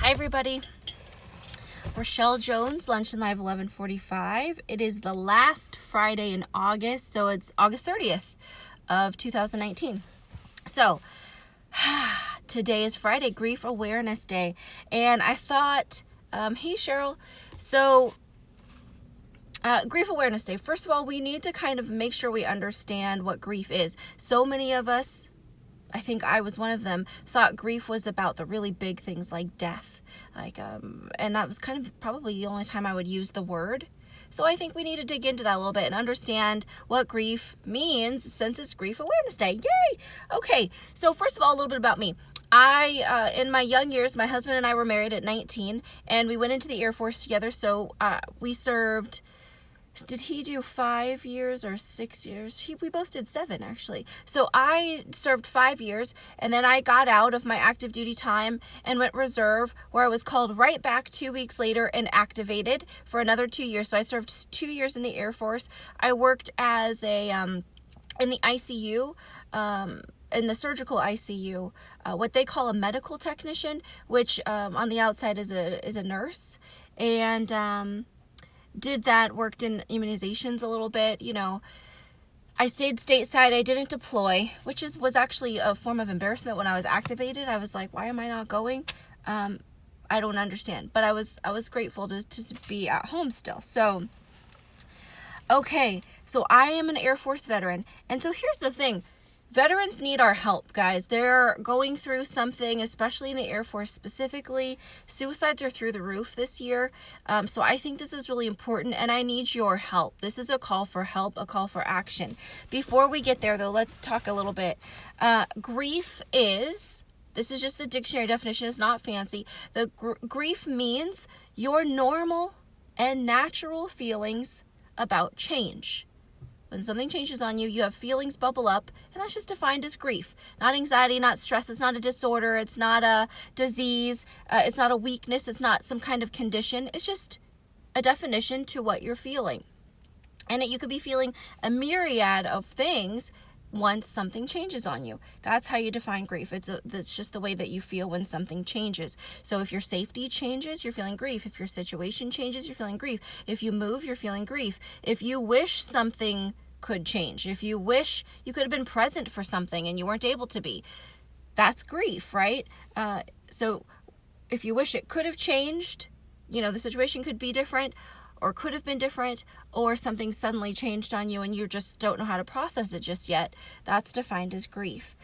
Hi everybody, Rachelle Jones, Lunch and Live 11:45. It is the last Friday in August, so it's August 30th of 2019. So today is Friday, Grief Awareness Day, and I thought, hey Cheryl, so Grief Awareness Day. First of all, we need to kind of make sure we understand what grief is. So many of us, I think I was one of them, thought grief was about the really big things like death. And that was kind of probably the only time I would use the word. So I think we need to dig into that a little bit and understand what grief means since it's Grief Awareness Day. Yay! Okay, so first of all, a little bit about me. In my young years, my husband and I were married at 19, and we went into the Air Force together. So we served. Did he do 5 years or 6 years? We both did 7, actually. So I served 5 years, and then I got out of my active duty time and went reserve, where I was called right back 2 weeks later and activated for another 2 years. So I served 2 years in the Air Force. I worked as in the ICU, in the surgical ICU, what they call a medical technician, which on the outside is a nurse, and did that, worked in immunizations a little bit. I stayed stateside. I didn't deploy, which was actually a form of embarrassment when I was activated. I was like, why am I not going? I don't understand, but I was grateful to be at home still. So, okay, so I am an Air Force veteran, and so here's the thing. Veterans need our help, guys. They're going through something, especially in the Air Force specifically. Suicides are through the roof this year. So I think this is really important, and I need your help. This is a call for help, a call for action. Before we get there, though, let's talk a little bit. Grief is, this is just the dictionary definition, it's not fancy. The grief means your normal and natural feelings about change. When something changes on you, you have feelings bubble up, and that's just defined as grief. Not anxiety, not stress. It's not a disorder. It's not a disease. It's not a weakness. It's not some kind of condition. It's just a definition to what you're feeling. And you could be feeling a myriad of things once something changes on you. That's how you define grief. That's just the way that you feel when something changes. So if your safety changes, you're feeling grief. If your situation changes, you're feeling grief. If you move, you're feeling grief. If you wish something could change, if you wish you could have been present for something and you weren't able to be, that's grief, right? So if you wish it could have changed, the situation could be different, or could have been different, or something suddenly changed on you and you just don't know how to process it just yet, that's defined as grief.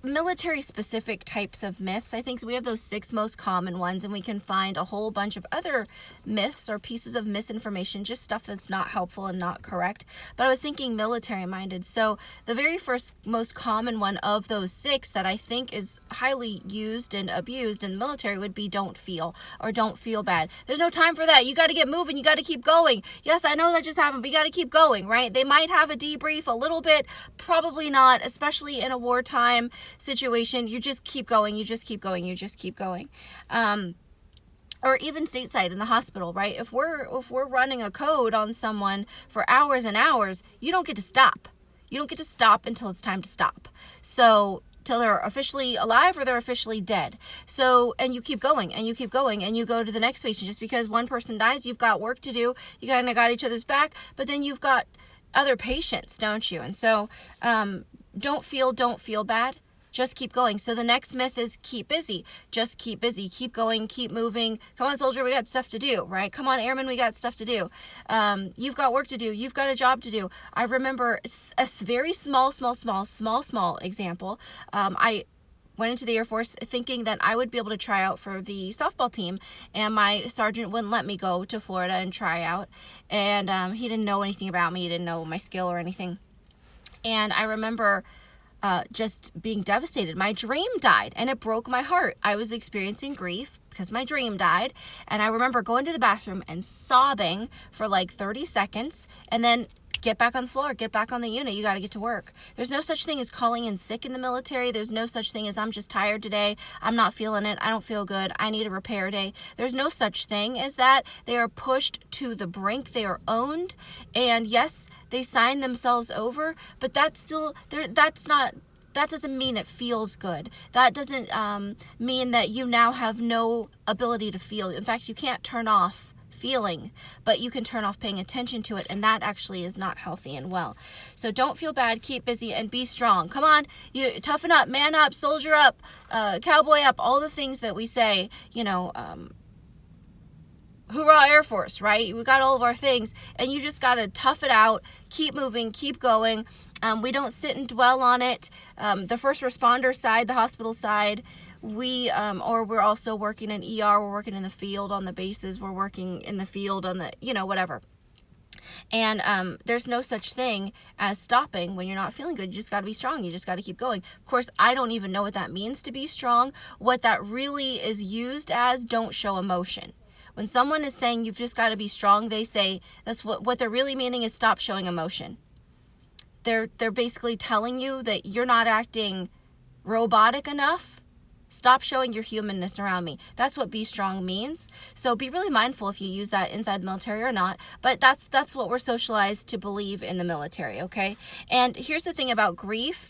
Military specific types of myths, I think we have those 6 most common ones, and we can find a whole bunch of other myths or pieces of misinformation, just stuff that's not helpful and not correct. But I was thinking military minded. So the very first most common one of those 6 that I think is highly used and abused in the military would be don't feel, or don't feel bad. There's no time for that. You got to get moving. You got to keep going. Yes, I know that just happened, but you got to keep going, right? They might have a debrief a little bit, probably not, especially in a wartime situation. You just keep going. You just keep going. You just keep going. Or even stateside in the hospital, right? If we're running a code on someone for hours and hours, you don't get to stop. You don't get to stop until it's time to stop. So till they're officially alive or they're officially dead. So, and you keep going and you keep going and you go to the next patient. Just because one person dies, you've got work to do. You kind of got each other's back, but then you've got other patients, don't you? And so, don't feel bad. Just keep going. So the next myth is keep busy. Just keep busy. Keep going. Keep moving. Come on, soldier, we got stuff to do, right? Come on, airman, we got stuff to do. You've got work to do. You've got a job to do. I remember a very small example. I went into the Air Force thinking that I would be able to try out for the softball team, and my sergeant wouldn't let me go to Florida and try out. And he didn't know anything about me. He didn't know my skill or anything. And I remember just being devastated. My dream died, and it broke my heart. I was experiencing grief because my dream died, and I remember going to the bathroom and sobbing for like 30 seconds, and then get back on the floor, get back on the unit. You got to get to work. There's no such thing as calling in sick in the military. There's no such thing as I'm just tired today. I'm not feeling it. I don't feel good. I need a repair day. There's no such thing as that. They are pushed to the brink. They are owned. And yes, they sign themselves over, but that's not that doesn't mean it feels good. That doesn't mean that you now have no ability to feel. In fact, you can't turn off feeling, but you can turn off paying attention to it, and that actually is not healthy and well. So don't feel bad, keep busy, and be strong. Come on, you toughen up, man up, soldier up, cowboy up, all the things that we say, hoorah Air Force, right? We got all of our things, and you just got to tough it out, keep moving, keep going. We don't sit and dwell on it. The first responder side, the hospital side, we're also working in ER, we're working in the field on the bases, we're working in the field on the, whatever. And there's no such thing as stopping when you're not feeling good. You just got to be strong. You just got to keep going. Of course, I don't even know what that means to be strong. What that really is used as, don't show emotion. When someone is saying you've just got to be strong, they say that's what they're really meaning is stop showing emotion. They're basically telling you that you're not acting robotic enough. Stop showing your humanness around me. That's what be strong means. So be really mindful if you use that inside the military or not. But that's what we're socialized to believe in the military, okay? And here's the thing about grief.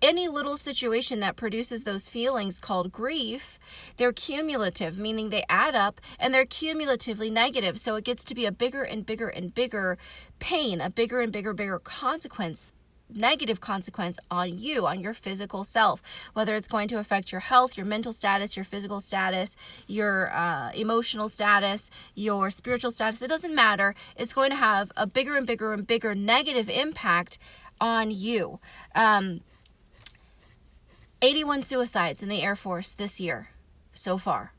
Any little situation that produces those feelings called grief, they're cumulative, meaning they add up, and they're cumulatively negative. So it gets to be a bigger and bigger and bigger pain, a bigger and bigger consequence, negative consequence on you, on your physical self, whether it's going to affect your health, your mental status, your physical status, your emotional status, your spiritual status. It doesn't matter. It's going to have a bigger and bigger and bigger negative impact on you. 81 suicides in the Air Force this year so far.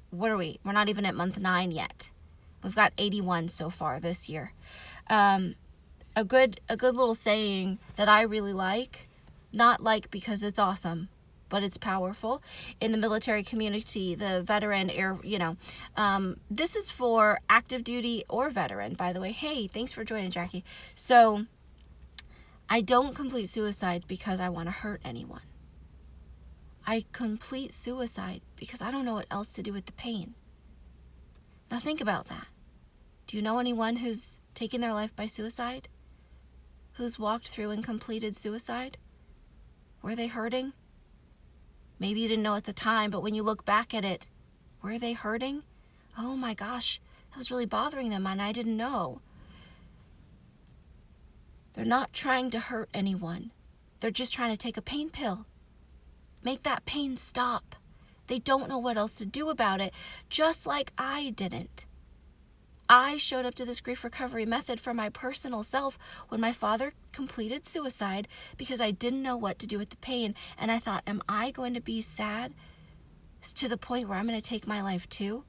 What are we? We're not even at month 9 yet. We've got 81 so far this year. A good little saying that I really like, not like because it's awesome, but it's powerful in the military community, the veteran air, this is for active duty or veteran, by the way. Hey, thanks for joining, Jackie. So I don't complete suicide because I want to hurt anyone. I complete suicide because I don't know what else to do with the pain. Now think about that. Do you know anyone who's taken their life by suicide? Who's walked through and completed suicide? Were they hurting? Maybe you didn't know at the time, but when you look back at it, were they hurting? Oh my gosh, that was really bothering them and I didn't know. They're not trying to hurt anyone. They're just trying to take a pain pill. Make that pain stop. They don't know what else to do about it, just like I didn't. I showed up to this grief recovery method for my personal self when my father completed suicide because I didn't know what to do with the pain. And I thought, am I going to be sad to the point where I'm going to take my life too?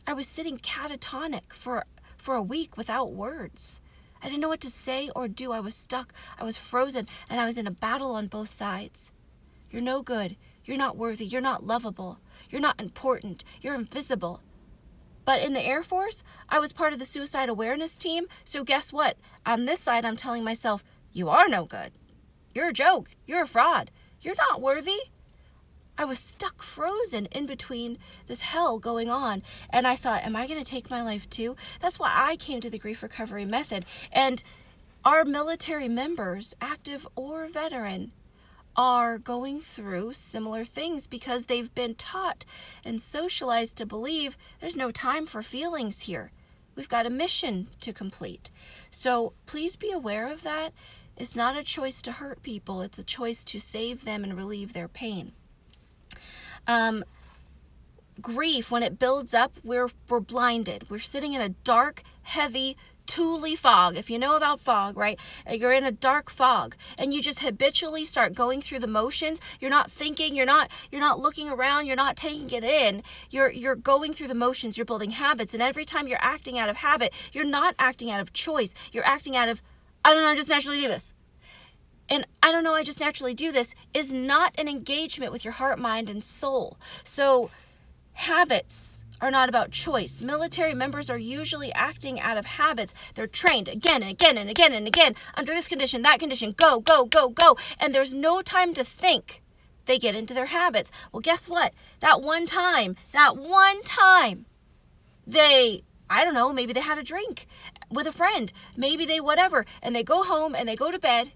I was sitting catatonic for a week without words. I didn't know what to say or do. I was stuck. I was frozen, and I was in a battle on both sides. You're no good. You're not worthy. You're not lovable. You're not important. You're invisible. But in the Air Force, I was part of the suicide awareness team. So guess what? On this side, I'm telling myself, you are no good. You're a joke. You're a fraud. You're not worthy. I was stuck frozen in between this hell going on. And I thought, am I going to take my life too? That's why I came to the grief recovery method. And our military members, active or veteran, are going through similar things because they've been taught and socialized to believe there's no time for feelings here. We've got a mission to complete. So please be aware of that. It's not a choice to hurt people. It's a choice to save them and relieve their pain. Grief, when it builds up, we're blinded. We're sitting in a dark, heavy, Thule fog. If you know about fog, right? You're in a dark fog and you just habitually start going through the motions. You're not thinking, you're not looking around, you're not taking it in. You're going through the motions, you're building habits, and every time you're acting out of habit, you're not acting out of choice. You're acting out of, I don't know, I just naturally do this. And I don't know, I just naturally do this is not an engagement with your heart, mind, and soul. So habits are not about choice. Military members are usually acting out of habits. They're trained again and again and again and again under this condition, that condition, go, go, go, go. And there's no time to think. They get into their habits. Well, guess what? That one time, they, I don't know, maybe they had a drink with a friend. Maybe they whatever. And they go home and they go to bed.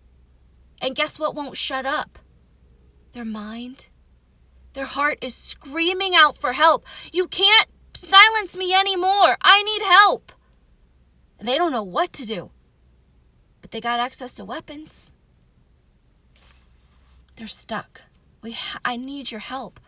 And guess what won't shut up? their mind. Their heart is screaming out for help. You can't silence me anymore. I need help. And they don't know what to do. But they got access to weapons. They're stuck. I need your help.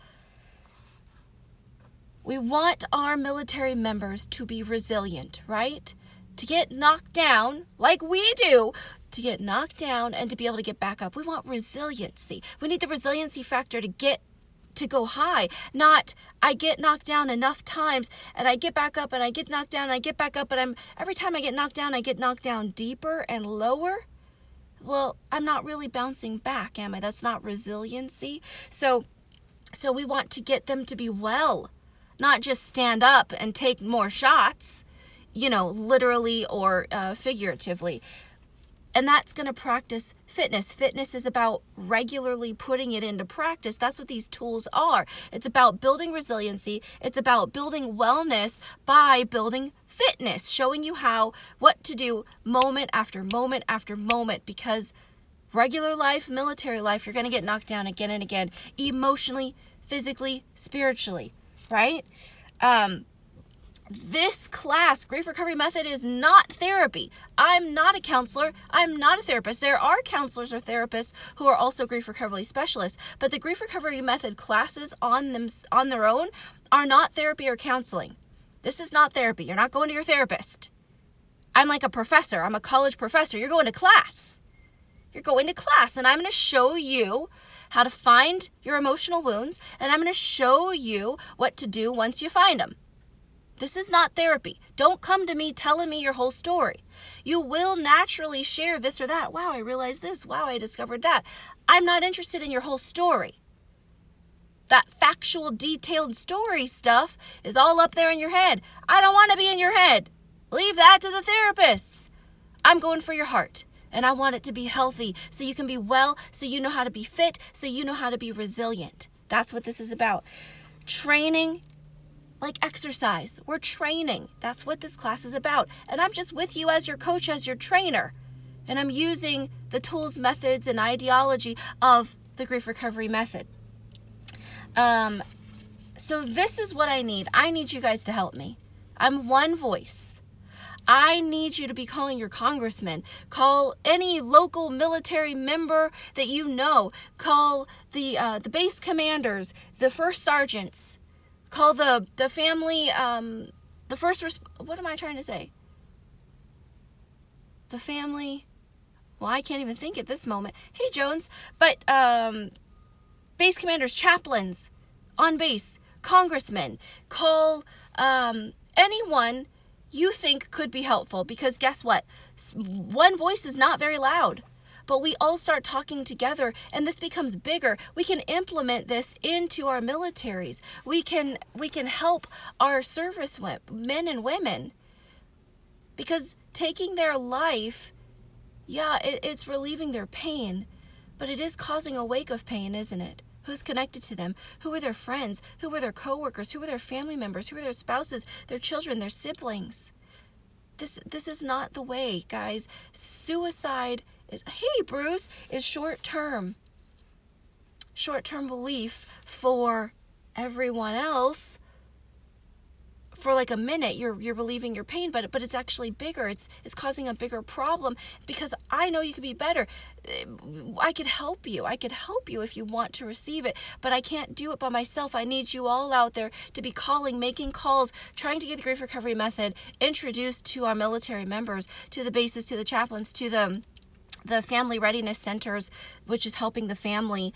We want our military members to be resilient, right? To get knocked down, like we do, to get knocked down and to be able to get back up. We want resiliency. We need the resiliency factor to go high, not I get knocked down enough times and I get back up and I get knocked down and I get back up, but every time I get knocked down deeper and lower. Well, I'm not really bouncing back, am I? That's not resiliency. So we want to get them to be well, not just stand up and take more shots, literally or figuratively. And that's going to practice fitness. Fitness is about regularly putting it into practice. That's what these tools are. It's about building resiliency. It's about building wellness by building fitness, showing you what to do moment after moment after moment, because regular life, military life, you're going to get knocked down again and again, emotionally, physically, spiritually, right? This class, Grief Recovery Method, is not therapy. I'm not a counselor. I'm not a therapist. There are counselors or therapists who are also grief recovery specialists, but the Grief Recovery Method classes on their own are not therapy or counseling. This is not therapy. You're not going to your therapist. I'm like a professor. I'm a college professor. You're going to class. You're going to class, and I'm going to show you how to find your emotional wounds, and I'm going to show you what to do once you find them. This is not therapy. Don't come to me telling me your whole story. You will naturally share this or that. Wow, I realized this. Wow, I discovered that. I'm not interested in your whole story. That factual, detailed story stuff is all up there in your head. I don't want to be in your head. Leave that to the therapists. I'm going for your heart. And I want it to be healthy so you can be well, so you know how to be fit, so you know how to be resilient. That's what this is about. Training like exercise. We're training. That's what this class is about. And I'm just with you as your coach, as your trainer. And I'm using the tools, methods, and ideology of the Grief Recovery Method. So this is what I need. I need you guys to help me. I'm one voice. I need you to be calling your congressman. Call any local military member that you know. Call the base commanders, the first sergeants. Call the family, the first, what am I trying to say? The family, well, I can't even think at this moment. Hey, Jones, but base commanders, chaplains, on base, congressmen. Call anyone you think could be helpful, because guess what? One voice is not very loud. But we all start talking together and this becomes bigger. We can implement this into our militaries. We can help our service men and women. Because taking their life, it's relieving their pain, but it is causing a wake of pain, isn't it? Who's connected to them? Who are their friends? Who are their coworkers? Who are their family members? Who are their spouses, their children, their siblings? This is not the way, guys. Suicide hey Bruce, is short-term belief for everyone else. For like a minute, you're relieving your pain, but it's actually bigger. It's causing a bigger problem, because I know you could be better. I could help you. I could help you if you want to receive it, but I can't do it by myself. I need you all out there to be calling, making calls, trying to get the Grief Recovery Method introduced to our military members, to the bases, to the chaplains, to the family readiness centers, which is helping the family.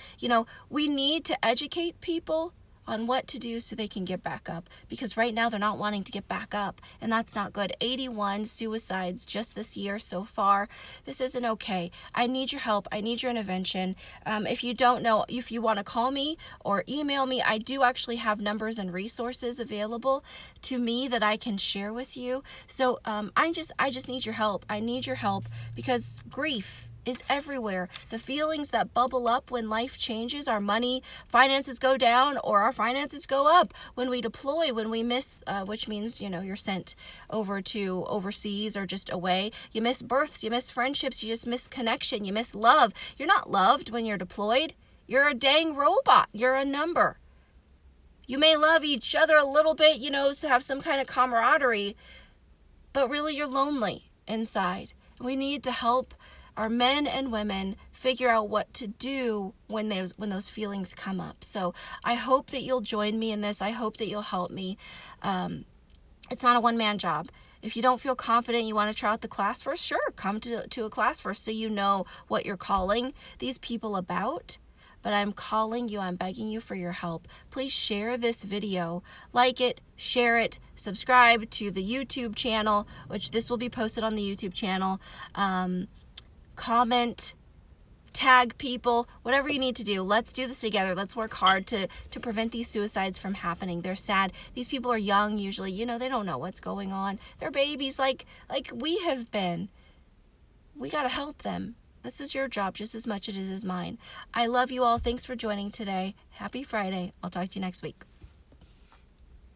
We need to educate people on what to do so they can get back up, because right now they're not wanting to get back up, and that's not good. 81 suicides just this year so far. This isn't okay. I need your help. I need your intervention. If you don't know, if you want to call me or email me, I do actually have numbers and resources available to me that I can share with you. So I just need your help. I need your help, because grief is everywhere. The feelings that bubble up when life changes, our money, finances go down, or our finances go up when we deploy, when we miss, which means, you're sent over to overseas or just away. You miss births, you miss friendships, you just miss connection, you miss love. You're not loved when you're deployed. You're a dang robot. You're a number. You may love each other a little bit, to have some kind of camaraderie, but really you're lonely inside. We need to help our men and women figure out what to do when those feelings come up. So I hope that you'll join me in this. I hope that you'll help me. It's not a one-man job. If you don't feel confident, you want to try out the class first, sure, come to a class first so you know what you're calling these people about. But I'm calling you, I'm begging you for your help. Please share this video, like it, share it, subscribe to the YouTube channel, which this will be posted on the YouTube channel. Comment, tag people, whatever you need to do. Let's do this together. Let's work hard to prevent these suicides from happening. They're sad. These people are young usually. They don't know what's going on. They're babies like we have been. We got to help them. This is your job just as much as it is mine. I love you all. Thanks for joining today. Happy Friday. I'll talk to you next week.